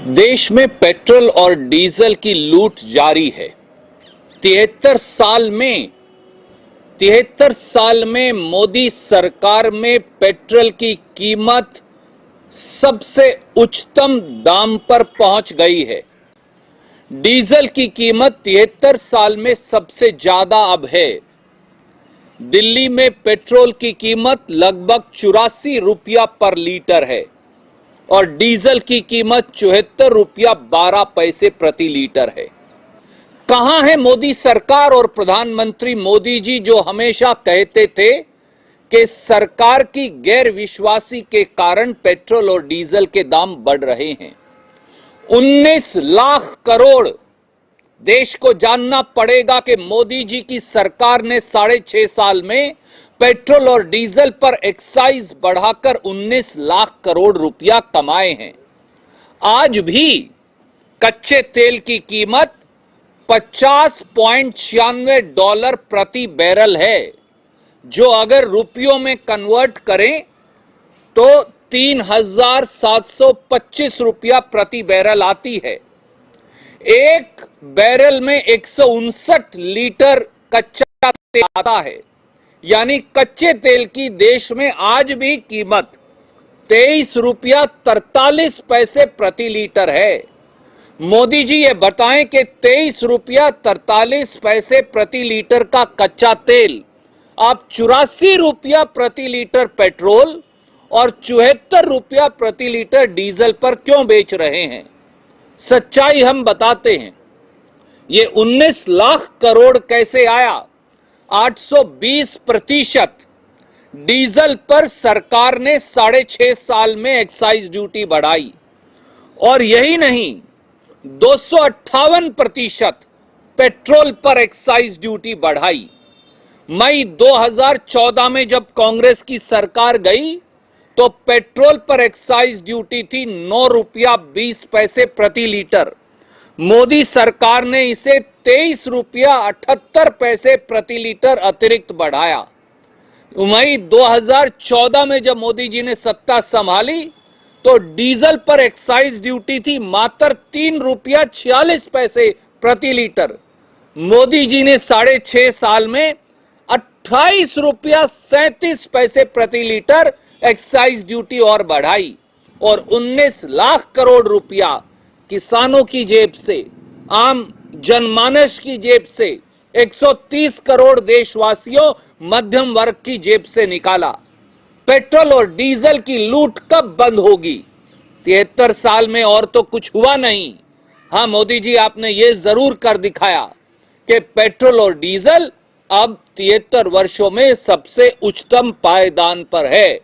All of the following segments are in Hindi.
देश में पेट्रोल और डीजल की लूट जारी है। 73 साल में मोदी सरकार में पेट्रोल की कीमत सबसे उच्चतम दाम पर पहुंच गई है। डीजल की कीमत 73 साल में सबसे ज्यादा अब है। दिल्ली में पेट्रोल की कीमत लगभग 84 रुपया पर लीटर है और डीजल की कीमत 74 रुपया 12 पैसे प्रति लीटर है। कहां है मोदी सरकार और प्रधानमंत्री मोदी जी, जो हमेशा कहते थे कि सरकार की गैर विश्वासी के कारण पेट्रोल और डीजल के दाम बढ़ रहे हैं। 19 लाख करोड़ देश को जानना पड़ेगा कि मोदी जी की सरकार ने 6.5 साल में पेट्रोल और डीजल पर एक्साइज बढ़ाकर 19 लाख करोड़ रुपया कमाए हैं। आज भी कच्चे तेल की कीमत $50.96 प्रति बैरल है, जो अगर रुपयों में कन्वर्ट करें तो 3,725 रुपया प्रति बैरल आती है। एक बैरल में 159 लीटर कच्चा तेल आता है, यानी कच्चे तेल की देश में आज भी कीमत 23 रुपया 43 पैसे प्रति लीटर है। मोदी जी ये बताएं कि 23 रुपया 43 पैसे प्रति लीटर का कच्चा तेल आप 84 रुपया प्रति लीटर पेट्रोल और 74 रुपया प्रति लीटर डीजल पर क्यों बेच रहे हैं? सच्चाई हम बताते हैं। ये 19 लाख करोड़ कैसे आया? 820% डीजल पर सरकार ने 6.5 साल में एक्साइज ड्यूटी बढ़ाई और यही नहीं, 258% पेट्रोल पर एक्साइज ड्यूटी बढ़ाई। मई 2014 में जब कांग्रेस की सरकार गई तो पेट्रोल पर एक्साइज ड्यूटी थी 9 रुपया 20 पैसे प्रति लीटर। मोदी सरकार ने इसे 23 रुपया 78 पैसे प्रति लीटर अतिरिक्त बढ़ाया। मई 2014 में जब मोदी जी ने सत्ता संभाली तो डीजल पर एक्साइज ड्यूटी थी मात्र 3 रुपया 46 पैसे प्रति लीटर। मोदी जी ने 6.5 साल में 28 रुपया 37 पैसे प्रति लीटर एक्साइज ड्यूटी और बढ़ाई और 19 लाख करोड़ रुपया किसानों की जेब से, आम जनमानस की जेब से, 130 करोड़ देशवासियों मध्यम वर्ग की जेब से निकाला। पेट्रोल और डीजल की लूट कब बंद होगी? 73 साल में और तो कुछ हुआ नहीं। हाँ मोदी जी, आपने ये जरूर कर दिखाया कि पेट्रोल और डीजल अब 73 वर्षों में सबसे उच्चतम पायदान पर है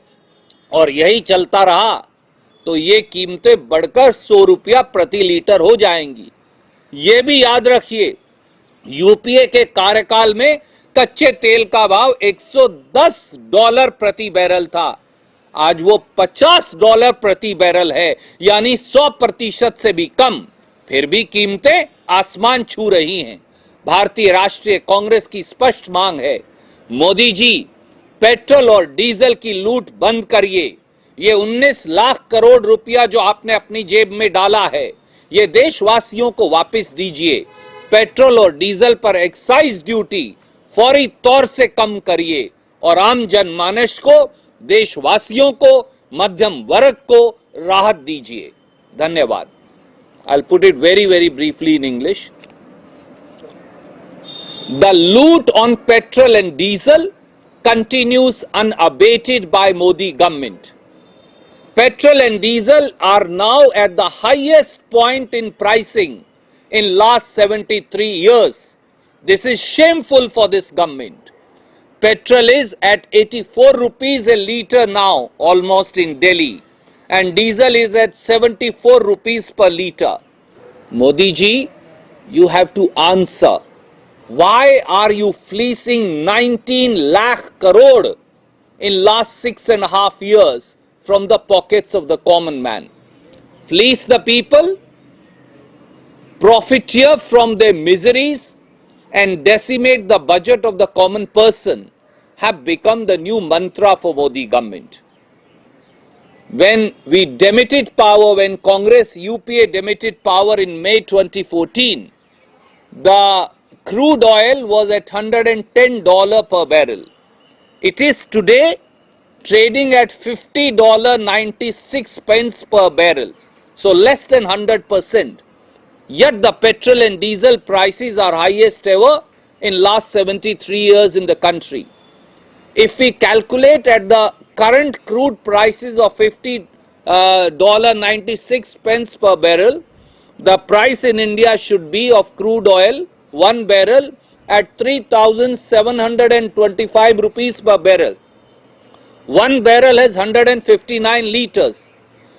और यही चलता रहा तो ये कीमतें बढ़कर 100 रुपया प्रति लीटर हो जाएंगी। ये भी याद रखिए, यूपीए के कार्यकाल में कच्चे तेल का भाव $110 प्रति बैरल था, आज वो $50 प्रति बैरल है, यानी 100% से भी कम। फिर भी कीमतें आसमान छू रही हैं। भारतीय राष्ट्रीय कांग्रेस की स्पष्ट मांग है, मोदी जी पेट्रोल और डीजल की लूट बंद करिए। ये 19 लाख करोड़ रुपया जो आपने अपनी जेब में डाला है, ये देशवासियों को वापस दीजिए। पेट्रोल और डीजल पर एक्साइज ड्यूटी फौरी तौर से कम करिए और आम जनमानस को, देशवासियों को, मध्यम वर्ग को राहत दीजिए। धन्यवाद। I'll put it very briefly in English. The loot on petrol and diesel continues unabated by Modi government. Petrol and diesel are now at the highest point in pricing in last 73 years. This is shameful for this government. Petrol is at 84 rupees a litre now, almost in Delhi, and diesel is at 74 rupees per litre. Modi ji, you have to answer. Why are you fleecing 19 lakh crore in last 6.5 years from the pockets of the common man? Fleece the people, profiteer from their miseries, and decimate the budget of the common person have become the new mantra for Modi government. When we demitted power, when Congress UPA demitted power in May 2014, the crude oil was at $110 per barrel. It is today trading at $50.96 per barrel, so less than 100%. Yet the petrol and diesel prices are highest ever in last 73 years in the country. If we calculate at the current crude prices of $50.96 per barrel, the price in India should be of crude oil, 1 barrel, at 3,725 rupees per barrel. 1 barrel has 159 liters.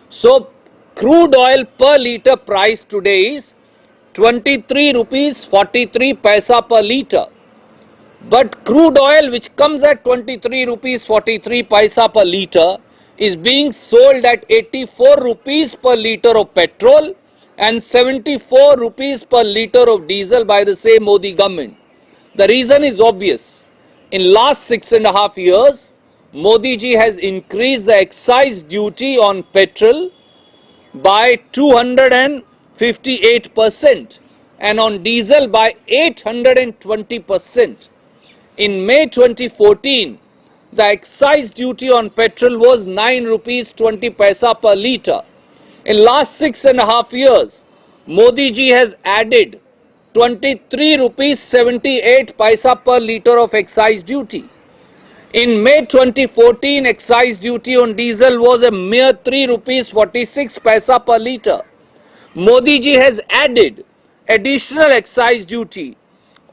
So, crude oil per liter price today is 23 rupees 43 paisa per liter. But crude oil, which comes at 23 rupees 43 paisa per liter, is being sold at 84 rupees per liter of petrol and 74 rupees per liter of diesel by the same Modi government. The reason is obvious. In last 6.5 years, Modi ji has increased the excise duty on petrol by 258% and on diesel by 820%. In May 2014, the excise duty on petrol was 9 rupees 20 paisa per liter. In last 6.5 years, Modi ji has added 23 rupees 78 paisa per liter of excise duty. In May 2014, excise duty on diesel was a mere 3 rupees 46 paisa per liter. Modi ji has added additional excise duty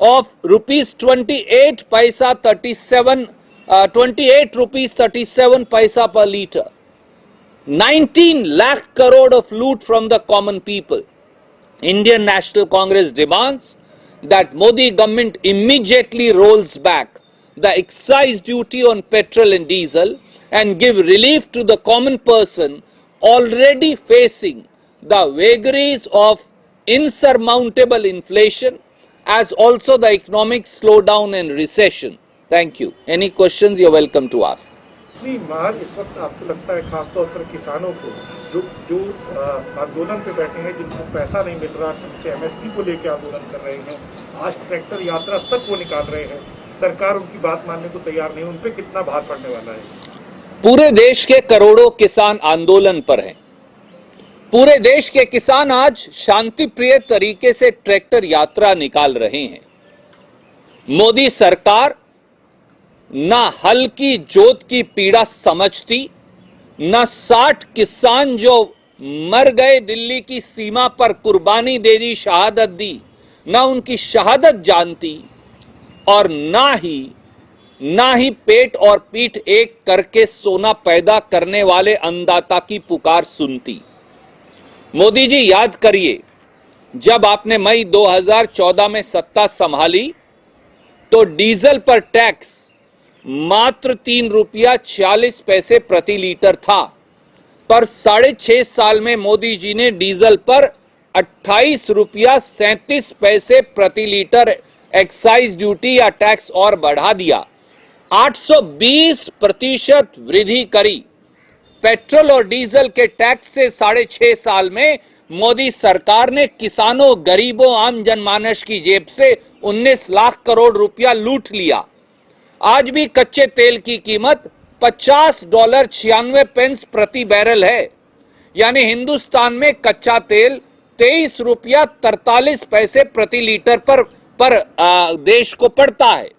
of rupees 28 paisa 28 rupees 37 paisa per liter. 19 lakh crore of loot from the common people. Indian National Congress demands that Modi government immediately rolls back the excise duty on petrol and diesel and give relief to the common person already facing the vagaries of insurmountable inflation as also the economic slowdown and recession. Thank you. Any questions, you're welcome to ask. नहीं मार इस वक्त आपको लगता है खासतौर पर किसानों को जो आंदोलन पे बैठे हैं, जिनको पैसा नहीं मिल रहा, उनसे एमएसपी को लेकर आंदोलन कर रहे हैं, आज ट्रैक्टर यात्रा तक वो निकाल रहे हैं, सरकार उनकी बात मानने को तैयार नहीं, उन पे कितना भार पड़ने वाला है? पूरे देश के करोड़ों किसान आंदोलन पर हैं। पूरे देश के किसान आज शांति प्रिय तरीके से ट्रैक्टर यात्रा निकाल रहे हैं। मोदी सरकार ना हल की जोत की पीड़ा समझती, न 60 किसान जो मर गए दिल्ली की सीमा पर कुर्बानी दे दी, शहादत दी, न उनकी शहादत जानती और ना ही पेट और पीठ एक करके सोना पैदा करने वाले अन्नदाता की पुकार सुनती। मोदी जी याद करिए, जब आपने मई 2014 में सत्ता संभाली तो डीजल पर टैक्स मात्र 3 रुपया 40 पैसे प्रति लीटर था, पर 6.5 साल में मोदी जी ने डीजल पर 28 रुपया 37 पैसे प्रति लीटर एक्साइज ड्यूटी या टैक्स और बढ़ा दिया। 820% वृद्धि करी। पेट्रोल और डीजल के टैक्स से 6.5 साल में मोदी सरकार ने किसानों, गरीबों, आम जनमानस की जेब से 19 लाख करोड़ रुपया लूट लिया। आज भी कच्चे तेल की कीमत $50.96 प्रति बैरल है, यानी हिंदुस्तान में कच्चा तेल 23 रुपया 43 पैसे प्रति लीटर पर देश को पड़ता है।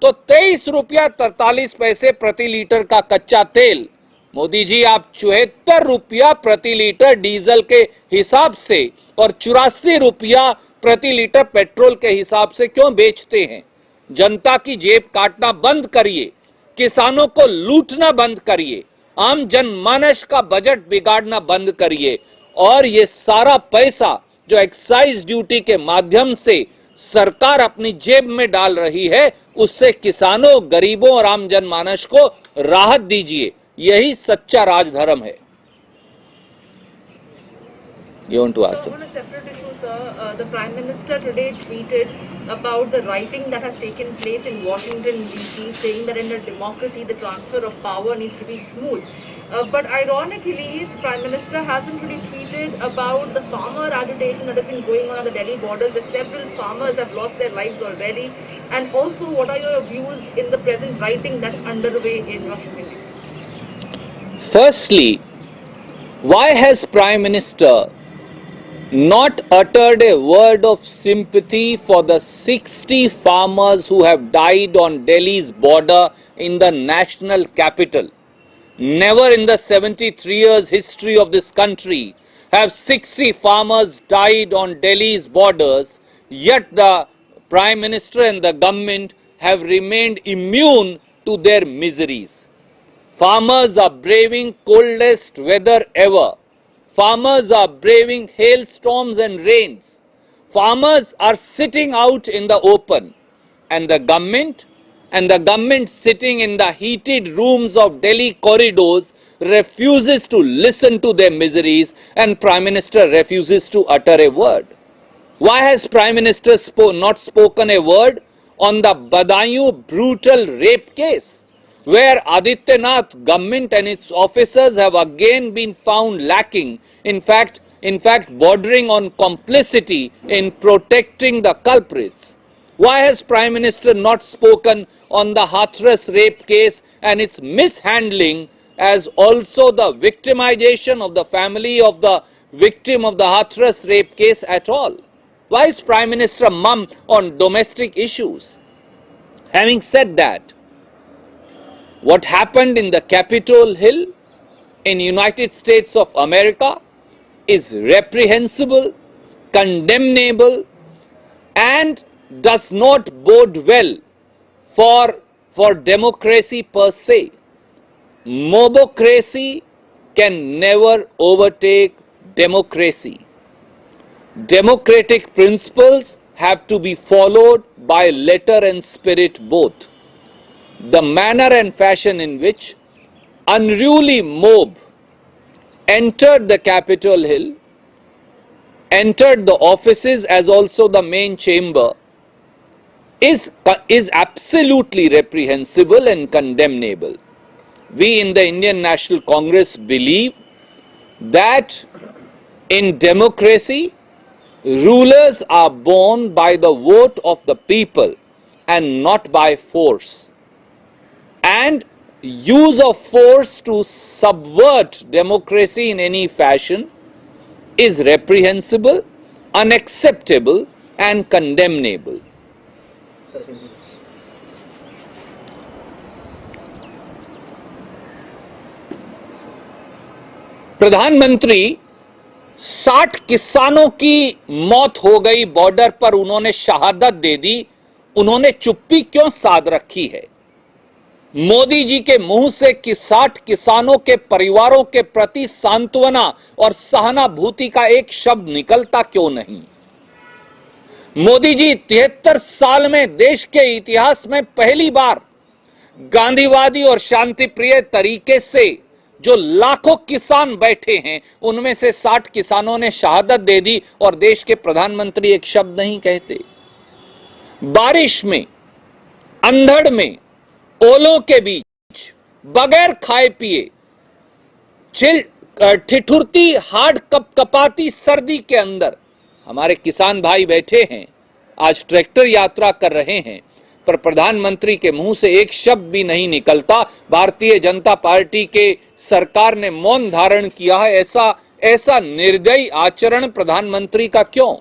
तो 23 रुपया 43 पैसे प्रति लीटर का कच्चा तेल मोदी जी आप 74 रुपया प्रति लीटर डीजल के हिसाब से और 84 रुपया प्रति लीटर पेट्रोल के हिसाब से क्यों बेचते हैं? जनता की जेब काटना बंद करिए, किसानों को लूटना बंद करिए, आम जनमानस का बजट बिगाड़ना बंद करिए और ये सारा पैसा जो एक्साइज ड्यूटी के माध्यम से सरकार अपनी जेब में डाल रही है, उससे किसानों, गरीबों और आम जनमानस को राहत दीजिए। यही सच्चा राजधर्म है। You want to ask? On a separate issue, sir, the Prime Minister today tweeted about the rioting that has taken place in Washington, D.C., saying that in a democracy, the transfer of power needs to be smooth. But ironically, the Prime Minister hasn't really tweeted about the farmer agitation that has been going on at the Delhi borders, where several farmers have lost their lives already. And also, what are your views in the present rioting that's underway in Kashmir? Firstly, why has Prime Minister not uttered a word of sympathy for the 60 farmers who have died on Delhi's border in the national capital? Never in the 73 years history of this country have 60 farmers died on Delhi's borders, yet the Prime Minister and the government have remained immune to their miseries. Farmers are braving coldest weather ever. Farmers are braving hailstorms and rains. Farmers are sitting out in the open, and the government sitting in the heated rooms of Delhi corridors refuses to listen to their miseries, and Prime Minister refuses to utter a word. Why has Prime Minister not spoken a word on the Badaयूं brutal rape case, where Adityanath government and its officers have again been found lacking, in fact bordering on complicity in protecting the culprits? Why has Prime Minister not spoken on the Hathras rape case and its mishandling, as also the victimization of the family of the victim of the Hathras rape case at all? Why is Prime Minister mum on domestic issues? Having said that, what happened in the Capitol Hill in United States of America is reprehensible, condemnable, and does not bode well for democracy per se. Mobocracy can never overtake democracy. Democratic principles have to be followed by letter and spirit both. The manner and fashion in which unruly mob entered the Capitol Hill, entered the offices as also the main chamber, is absolutely reprehensible and condemnable. We in the Indian National Congress believe that in democracy, rulers are born by the vote of the people and not by force. And use of force to subvert democracy in any fashion is reprehensible, unacceptable, and condemnable. प्रधानमंत्री 60 किसानों की मौत हो गई बॉर्डर पर, उन्होंने शहादत दे दी, उन्होंने चुप्पी क्यों साध रखी है? मोदी जी के मुंह से कि 60 किसानों के परिवारों के प्रति सांत्वना और सहानुभूति का एक शब्द निकलता क्यों नहीं? मोदी जी 73 साल में देश के इतिहास में पहली बार गांधीवादी और शांतिप्रिय तरीके से जो लाखों किसान बैठे हैं, उनमें से 60 किसानों ने शहादत दे दी और देश के प्रधानमंत्री एक शब्द नहीं कहते। बारिश में, अंधड़ में, ओलों के बीच, बगैर खाए पिए, ठिठुरती हाड कपाती सर्दी के अंदर हमारे किसान भाई बैठे हैं, आज ट्रैक्टर यात्रा कर रहे हैं, पर प्रधानमंत्री के मुंह से एक शब्द भी नहीं निकलता। भारतीय जनता पार्टी के सरकार ने मौन धारण किया है। ऐसा निर्दयी आचरण प्रधानमंत्री का क्यों?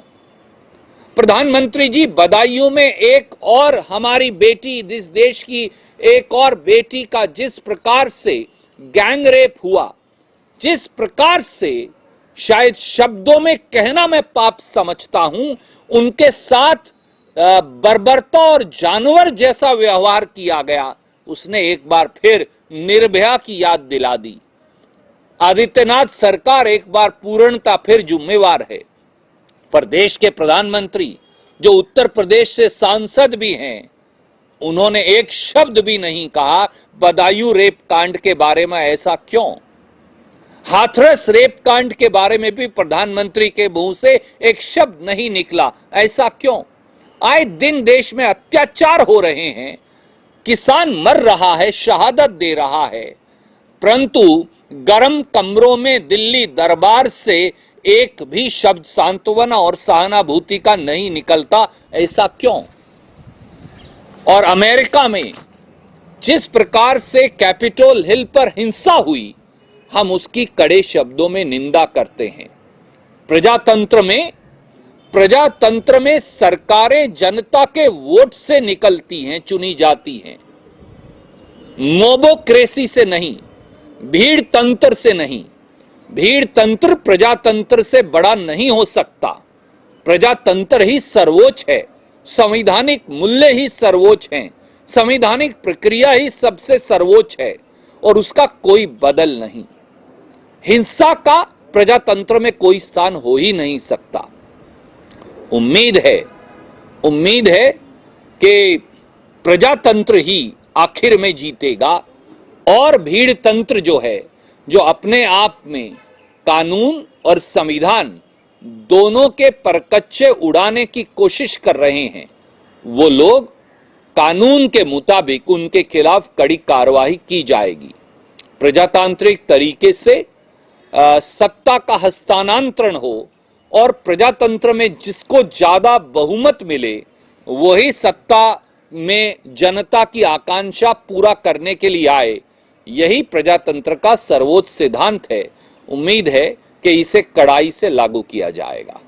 प्रधानमंत्री जी, बदायूं में एक और हमारी बेटी, इस देश की एक और बेटी का जिस प्रकार से गैंग रेप हुआ, जिस प्रकार से शायद शब्दों में कहना मैं पाप समझता हूं, उनके साथ बर्बरता और जानवर जैसा व्यवहार किया गया, उसने एक बार फिर निर्भया की याद दिला दी। आदित्यनाथ सरकार एक बार पूर्णता फिर जिम्मेवार है, पर देश के प्रधानमंत्री जो उत्तर प्रदेश से सांसद भी हैं, उन्होंने एक शब्द भी नहीं कहा बदायूं रेप कांड के बारे में। ऐसा क्यों? हाथरस रेप कांड के बारे में भी प्रधानमंत्री के मुंह से एक शब्द नहीं निकला। ऐसा क्यों? आए दिन देश में अत्याचार हो रहे हैं, किसान मर रहा है, शहादत दे रहा है, परंतु गर्म कमरों में दिल्ली दरबार से एक भी शब्द सांत्वना और सहानुभूति का नहीं निकलता। ऐसा क्यों? और अमेरिका में जिस प्रकार से कैपिटल हिल पर हिंसा हुई, हम उसकी कड़े शब्दों में निंदा करते हैं। प्रजातंत्र में सरकारें जनता के वोट से निकलती हैं, चुनी जाती हैं, मोबोक्रेसी से नहीं, भीड़ तंत्र से नहीं। भीड़ तंत्र प्रजातंत्र से बड़ा नहीं हो सकता। प्रजातंत्र ही सर्वोच्च है, संवैधानिक मूल्य ही सर्वोच्च हैं, संवैधानिक प्रक्रिया ही सबसे सर्वोच्च है और उसका कोई बदल नहीं। हिंसा का प्रजातंत्र में कोई स्थान हो ही नहीं सकता। उम्मीद है कि प्रजातंत्र ही आखिर में जीतेगा और भीड़ तंत्र जो है, जो अपने आप में कानून और संविधान दोनों के परकच्चे उड़ाने की कोशिश कर रहे हैं, वो लोग कानून के मुताबिक उनके खिलाफ कड़ी कार्रवाई की जाएगी। प्रजातांत्रिक तरीके से सत्ता का हस्तांतरण हो और प्रजातंत्र में जिसको ज्यादा बहुमत मिले वही सत्ता में जनता की आकांक्षा पूरा करने के लिए आए, यही प्रजातंत्र का सर्वोच्च सिद्धांत है। उम्मीद है कि इसे कड़ाई से लागू किया जाएगा।